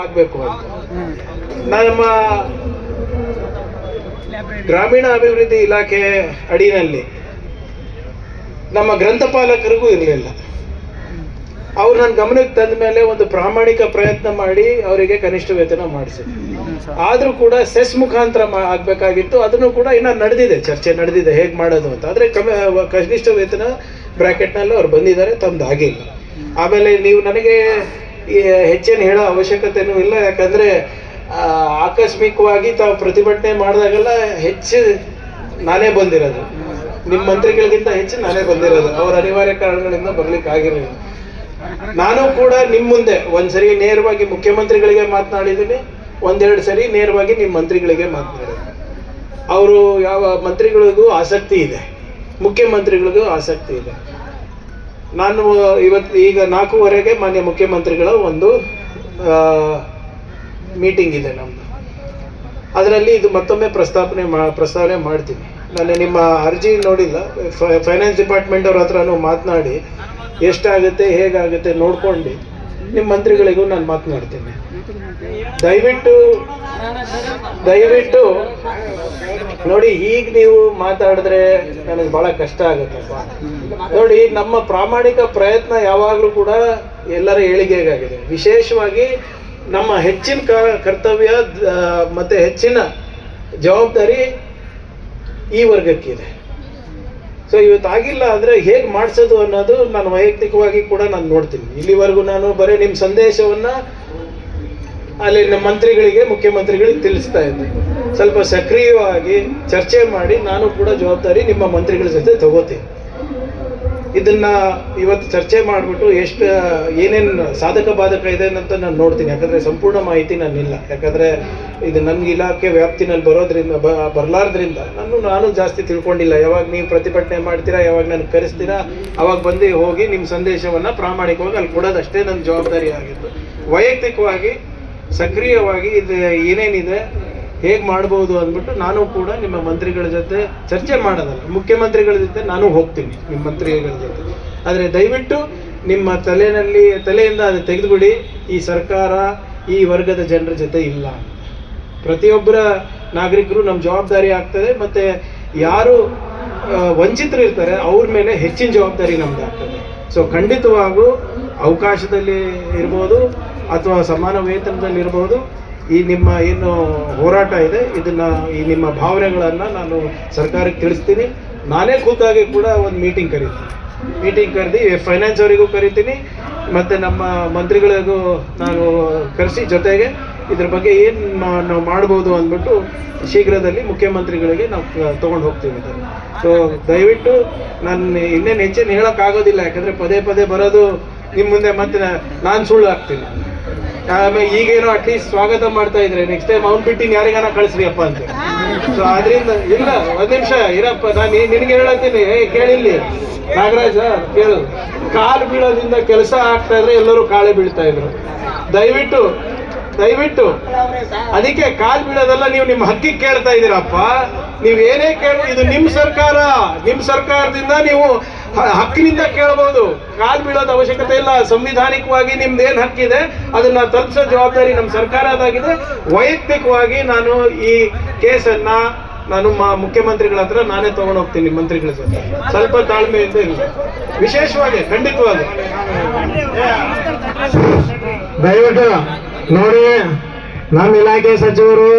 ಆಗ್ಬೇಕು ಅಂತ ನಮ್ಮ ಗ್ರಾಮೀಣ ಅಭಿವೃದ್ಧಿ ಇಲಾಖೆ ಅಡಿನಲ್ಲಿ ನಮ್ಮ ಗ್ರಂಥಪಾಲಕರಿಗೂ ಇರಲಿಲ್ಲ. ಅವ್ರು ನನ್ನ ಗಮನಕ್ಕೆ ತಂದ ಮೇಲೆ ಒಂದು ಪ್ರಾಮಾಣಿಕ ಪ್ರಯತ್ನ ಮಾಡಿ ಅವರಿಗೆ ಕನಿಷ್ಠ ವೇತನ ಮಾಡಿಸಿ. ಆದರೂ ಕೂಡ ಸೆಸ್ ಮುಖಾಂತರ ಆಗಬೇಕಾಗಿತ್ತು. ಅದನ್ನು ಕೂಡ ಇನ್ನು ನಡೆದಿದೆ, ಚರ್ಚೆ ನಡೆದಿದೆ ಹೇಗೆ ಮಾಡೋದು ಅಂತ. ಆದರೆ ಕನಿಷ್ಠ ವೇತನ ಬ್ರ್ಯಾಕೆಟ್ನಲ್ಲಿ ಅವ್ರು ಬಂದಿದ್ದಾರೆ, ತಮ್ಮದು ಆಗಿಲ್ಲ. ಆಮೇಲೆ ನೀವು ನನಗೆ ಹೆಚ್ಚೇನು ಹೇಳೋ ಅವಶ್ಯಕತೆನೂ ಇಲ್ಲ, ಯಾಕಂದರೆ ಆಕಸ್ಮಿಕವಾಗಿ ತಾವು ಪ್ರತಿಭಟನೆ ಮಾಡಿದಾಗೆಲ್ಲ ಹೆಚ್ಚು ನಾನೇ ಬಂದಿರೋದು, ನಿಮ್ಮ ಮಂತ್ರಿಗಳಿಗಿಂತ ಹೆಚ್ಚು ನಾನೇ ಬಂದಿರೋದು. ಅವ್ರ ಅನಿವಾರ್ಯ ಕಾರಣಗಳಿಂದ ಬರ್ಲಿಕ್ಕೆ ಆಗಿರಲಿಲ್ಲ. ನಾನು ಕೂಡ ನಿಮ್ಮ ಮುಂದೆ ಒಂದ್ಸರಿ ನೇರವಾಗಿ ಮುಖ್ಯಮಂತ್ರಿಗಳಿಗೆ ಮಾತನಾಡಿದ್ದೀನಿ, ಒಂದೆರಡು ಸರಿ ನೇರವಾಗಿ ನಿಮ್ಮ ಮಂತ್ರಿಗಳಿಗೆ ಮಾತನಾಡಿದ್ದೀನಿ. ಅವರು ಯಾವ ಮಂತ್ರಿಗಳಿಗೂ ಆಸಕ್ತಿ ಇದೆ, ಮುಖ್ಯಮಂತ್ರಿಗಳಿಗೂ ಆಸಕ್ತಿ ಇದೆ. ನಾನು ಈಗ 4:15 ಮಾನ್ಯ ಮುಖ್ಯಮಂತ್ರಿಗಳ ಒಂದು ಮೀಟಿಂಗ್ ಇದೆ ನಮ್ಮದು. ಅದರಲ್ಲಿ ಇದು ಮತ್ತೊಮ್ಮೆ ಪ್ರಸ್ತಾವನೆ ಮಾಡ್ತೀನಿ. ನಾನು ನಿಮ್ಮ ಅರ್ಜಿ ನೋಡಿಲ್ಲ, ಫೈನಾನ್ಸ್ ಡಿಪಾರ್ಟ್ಮೆಂಟ್ ಅವ್ರ ಹತ್ರನೂ ಮಾತನಾಡಿ ಎಷ್ಟಾಗುತ್ತೆ ಹೇಗಾಗುತ್ತೆ ನೋಡ್ಕೊಂಡು ನಿಮ್ಮ ಮಂತ್ರಿಗಳಿಗೂ ನಾನು ಮಾತನಾಡ್ತೀನಿ. ದಯವಿಟ್ಟು ನೋಡಿ, ಈಗ ನೀವು ಮಾತಾಡಿದ್ರೆ ನನಗೆ ಬಹಳ ಕಷ್ಟ ಆಗುತ್ತಪ್ಪ. ನೋಡಿ, ನಮ್ಮ ಪ್ರಾಮಾಣಿಕ ಪ್ರಯತ್ನ ಯಾವಾಗಲೂ ಕೂಡ ಎಲ್ಲರ ಏಳಿಗೆಗಾಗಿದೆ. ವಿಶೇಷವಾಗಿ ನಮ್ಮ ಹೆಚ್ಚಿನ ಕರ್ತವ್ಯ ಮತ್ತೆ ಹೆಚ್ಚಿನ ಜವಾಬ್ದಾರಿ ಈ ವರ್ಗಕ್ಕಿದೆ. ಸೊ ಇವತ್ತಾಗಿಲ್ಲ ಅಂದರೆ ಹೇಗೆ ಮಾಡಿಸೋದು ಅನ್ನೋದು ನಾನು ವೈಯಕ್ತಿಕವಾಗಿ ಕೂಡ ನಾನು ನೋಡ್ತೀನಿ. ಇಲ್ಲಿವರೆಗೂ ನಾನು ಬರೀ ನಿಮ್ಮ ಸಂದೇಶವನ್ನು ಅಲ್ಲಿ ನಮ್ಮ ಮಂತ್ರಿಗಳಿಗೆ, ಮುಖ್ಯಮಂತ್ರಿಗಳಿಗೆ ತಿಳಿಸ್ತಾ ಇದ್ದೆ. ಸ್ವಲ್ಪ ಸಕ್ರಿಯವಾಗಿ ಚರ್ಚೆ ಮಾಡಿ ನಾನು ಕೂಡ ಜವಾಬ್ದಾರಿ ನಿಮ್ಮ ಮಂತ್ರಿಗಳ ಜೊತೆ ತಗೋತೀನಿ. ಇದನ್ನ ಇವತ್ತು ಚರ್ಚೆ ಮಾಡಿಬಿಟ್ಟು ಏನೇನು ಸಾಧಕ ಬಾಧಕ ಇದೆ ಅಂತ ನಾನು ನೋಡ್ತೀನಿ. ಯಾಕಂದರೆ ಸಂಪೂರ್ಣ ಮಾಹಿತಿ ನಾನಿಲ್ಲ, ಯಾಕಂದರೆ ಇದು ನನ್ನ ಇಲಾಖೆ ವ್ಯಾಪ್ತಿನಲ್ಲಿ ಬರಲಾರ್ದ್ರಿಂದ ನಾನು ಜಾಸ್ತಿ ತಿಳ್ಕೊಂಡಿಲ್ಲ. ಯಾವಾಗ ನೀವು ಪ್ರತಿಭಟನೆ ಮಾಡ್ತೀರಾ, ಯಾವಾಗ ನನಗೆ ಕರೆಸ್ತೀರಾ, ಅವಾಗ ಬಂದು ಹೋಗಿ ನಿಮ್ಮ ಸಂದೇಶವನ್ನು ಪ್ರಾಮಾಣಿಕವಾಗಿ ಅಲ್ಲಿ ಕೊಡೋದಷ್ಟೇ ನನ್ನ ಜವಾಬ್ದಾರಿ ಆಗಿತ್ತು. ವೈಯಕ್ತಿಕವಾಗಿ ಸಕ್ರಿಯವಾಗಿ ಇದು ಏನೇನಿದೆ ಹೇಗೆ ಮಾಡ್ಬೋದು ಅಂದ್ಬಿಟ್ಟು ನಾನು ಕೂಡ ನಿಮ್ಮ ಮಂತ್ರಿಗಳ ಜೊತೆ ಚರ್ಚೆ ಮಾಡೋದಲ್ಲ, ಮುಖ್ಯಮಂತ್ರಿಗಳ ಜೊತೆ ನಾನು ಹೋಗ್ತೀನಿ ನಿಮ್ಮ ಮಂತ್ರಿಗಳ ಜೊತೆ. ಆದರೆ ದಯವಿಟ್ಟು ನಿಮ್ಮ ತಲೆಯಿಂದ ಅದು ತೆಗೆದುಬಿಡಿ, ಈ ಸರ್ಕಾರ ಈ ವರ್ಗದ ಜನರ ಜೊತೆ ಇಲ್ಲ. ಪ್ರತಿಯೊಬ್ಬರ ನಾಗರಿಕರು ನಮ್ಮ ಜವಾಬ್ದಾರಿ ಆಗ್ತದೆ. ಮತ್ತು ಯಾರು ವಂಚಿತರು ಇರ್ತಾರೆ ಅವ್ರ ಮೇಲೆ ಹೆಚ್ಚಿನ ಜವಾಬ್ದಾರಿ ನಮ್ದು ಆಗ್ತದೆ. ಸೊ ಖಂಡಿತವಾಗೂ ಅವಕಾಶದಲ್ಲಿ ಇರ್ಬೋದು ಅಥವಾ ಸಮಾನ ವೇತನದಲ್ಲಿ ಇರ್ಬೋದು, ಈ ನಿಮ್ಮ ಏನು ಹೋರಾಟ ಇದೆ ಇದನ್ನು, ಈ ನಿಮ್ಮ ಭಾವನೆಗಳನ್ನು ನಾನು ಸರ್ಕಾರಕ್ಕೆ ತಿಳಿಸ್ತೀನಿ. ನಾನೇ ಖುದ್ದಾಗಿ ಕೂಡ ಒಂದು ಮೀಟಿಂಗ್ ಕರೆದು ಫೈನಾನ್ಸ್ ಅವರಿಗೂ ಕರಿತೀನಿ, ಮತ್ತು ನಮ್ಮ ಮಂತ್ರಿಗಳಿಗೂ ನಾನು ಕರೆಸಿ ಜೊತೆಗೆ ಇದ್ರ ಬಗ್ಗೆ ಏನು ನಾವು ಮಾಡ್ಬೋದು ಅಂದ್ಬಿಟ್ಟು ಶೀಘ್ರದಲ್ಲಿ ಮುಖ್ಯಮಂತ್ರಿಗಳಿಗೆ ನಾವು ತೊಗೊಂಡು ಹೋಗ್ತೀವಿ. ಸೊ ದಯವಿಟ್ಟು ನಾನು ಇನ್ನೇನು ಹೆಚ್ಚೇನು ಹೇಳೋಕ್ಕಾಗೋದಿಲ್ಲ, ಯಾಕಂದರೆ ಪದೇ ಬರೋದು ನಿಮ್ಮ ಮುಂದೆ ಮತ್ತೆ ನಾನು ಸುಳ್ಳು ಆಗ್ತೀನಿ. ಆಮೇಲೆ ಈಗೇನೋ ಅಟ್ಲೀಸ್ಟ್ ಸ್ವಾಗತ ಮಾಡ್ತಾ ಇದ್ರೆ ನೆಕ್ಸ್ಟ್ ಟೈಮ್ ಅವ್ನು ಬಿಟ್ಟು ಯಾರಿಗಾನ ಕಳಿಸ್ರಿ ಅಪ್ಪ ಅಂತ. ಸೊ ಅದರಿಂದ ಇಲ್ಲ, ಒಂದು ನಿಮಿಷ ಇರಪ್ಪ, ನಾನು ನಿನಗೆ ಹೇಳತ್ತೀನಿ, ಕೇಳಿಲ್ಲಿ ನಾಗರಾಜ ಕೇಳು. ಕಾಲು ಬೀಳೋದ್ರಿಂದ ಕೆಲಸ ಆಗ್ತಾ ಇದ್ರೆ ಎಲ್ಲರೂ ಕಾಳೆ ಬೀಳ್ತಾ ಇದ್ರು. ದಯವಿಟ್ಟು ಅದಕ್ಕೆ ಕಾಲು ಬೀಳೋದಲ್ಲ, ನೀವು ನಿಮ್ಮ ಹಕ್ಕಿಗೆ ಕೇಳ್ತಾ ಇದ್ದೀರಪ್ಪ. ನೀವು ಏನೇ ಕೇಳಿ, ಇದು ನಿಮ್ಮ ಸರ್ಕಾರದಿಂದ ನೀವು ಹಕ್ಕಿನಿಂದ ಕೇಳಬಹುದು. ಕಾಲು ಬೀಳೋದ ಅವಶ್ಯಕತೆ ಇಲ್ಲ. ಸಂವಿಧಾನಿಕವಾಗಿ ನಿಮ್ದೇನು ಹಕ್ಕಿದೆ ಅದನ್ನ ತಲುಪಿಸೋ ಜವಾಬ್ದಾರಿ ನಮ್ಮ ಸರ್ಕಾರದಾಗಿದೆ. ವೈಯಕ್ತಿಕವಾಗಿ ನಾನು ಈ ಕೇಸನ್ನ ನಾನು ಮುಖ್ಯಮಂತ್ರಿಗಳ ಹತ್ರ ನಾನೇ ತಗೊಂಡು ಹೋಗ್ತೀನಿ ಮಂತ್ರಿಗಳ ಜೊತೆ. ಸ್ವಲ್ಪ ತಾಳ್ಮೆಯಿಂದ ಇಲ್ಲ, ವಿಶೇಷವಾಗಿ ಖಂಡಿತವಾಗಿ ದಯವಿಟ್ಟು ನೋಡಿ, ನಮ್ಮ ಇಲಾಖೆ ಸಚಿವರು